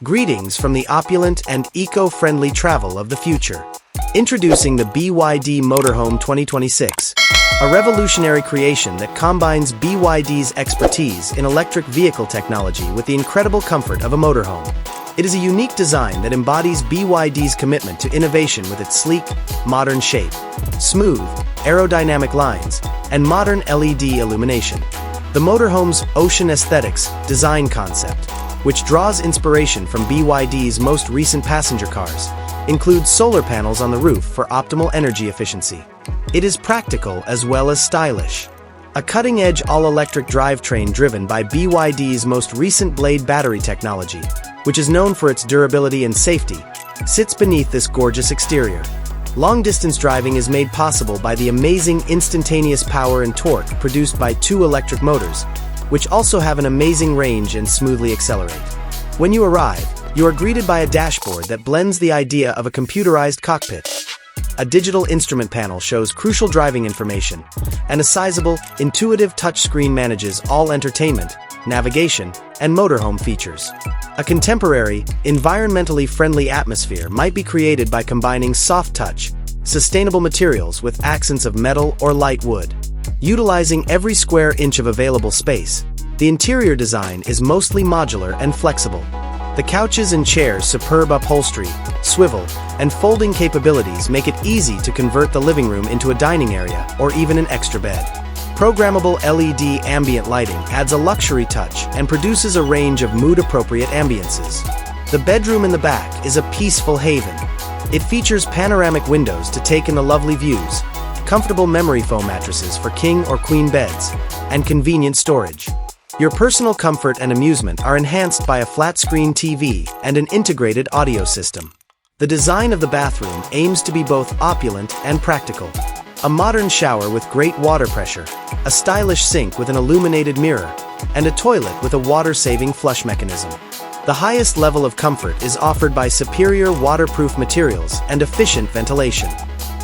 Greetings from the opulent and eco-friendly travel of the future. Introducing the BYD Motorhome 2026, a revolutionary creation that combines BYD's expertise in electric vehicle technology with the incredible comfort of a motorhome. It is a unique design that embodies BYD's commitment to innovation with its sleek, modern shape, smooth, aerodynamic lines, and modern LED illumination. The motorhome's ocean aesthetics design concept, which draws inspiration from BYD's most recent passenger cars, includes solar panels on the roof for optimal energy efficiency. It is practical as well as stylish. A cutting-edge all-electric drivetrain driven by BYD's most recent Blade battery technology, which is known for its durability and safety, sits beneath this gorgeous exterior. Long-distance driving is made possible by the amazing instantaneous power and torque produced by two electric motors, which also have an amazing range and smoothly accelerate. When you arrive, you are greeted by a dashboard that blends the idea of a computerized cockpit. A digital instrument panel shows crucial driving information, and a sizable, intuitive touchscreen manages all entertainment, navigation, and motorhome features. A contemporary, environmentally friendly atmosphere might be created by combining soft touch, sustainable materials with accents of metal or light wood. Utilizing every square inch of available space, the interior design is mostly modular and flexible. The couches and chairs' superb upholstery, swivel, and folding capabilities make it easy to convert the living room into a dining area or even an extra bed. Programmable LED ambient lighting adds a luxury touch and produces a range of mood-appropriate ambiances. The bedroom in the back is a peaceful haven. It features panoramic windows to take in the lovely views, comfortable memory foam mattresses for king or queen beds, and convenient storage. Your personal comfort and amusement are enhanced by a flat-screen TV and an integrated audio system. The design of the bathroom aims to be both opulent and practical. A modern shower with great water pressure, a stylish sink with an illuminated mirror, and a toilet with a water-saving flush mechanism. The highest level of comfort is offered by superior waterproof materials and efficient ventilation.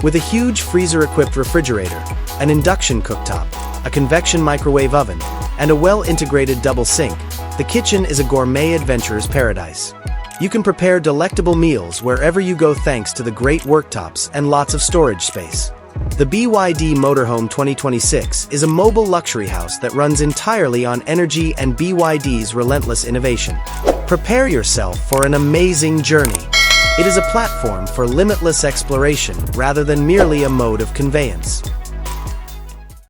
With a huge freezer-equipped refrigerator, an induction cooktop, a convection microwave oven, and a well-integrated double sink, the kitchen is a gourmet adventurer's paradise. You can prepare delectable meals wherever you go thanks to the great worktops and lots of storage space. The BYD Motorhome 2026 is a mobile luxury house that runs entirely on energy and BYD's relentless innovation. Prepare yourself for an amazing journey. It is a platform for limitless exploration rather than merely a mode of conveyance.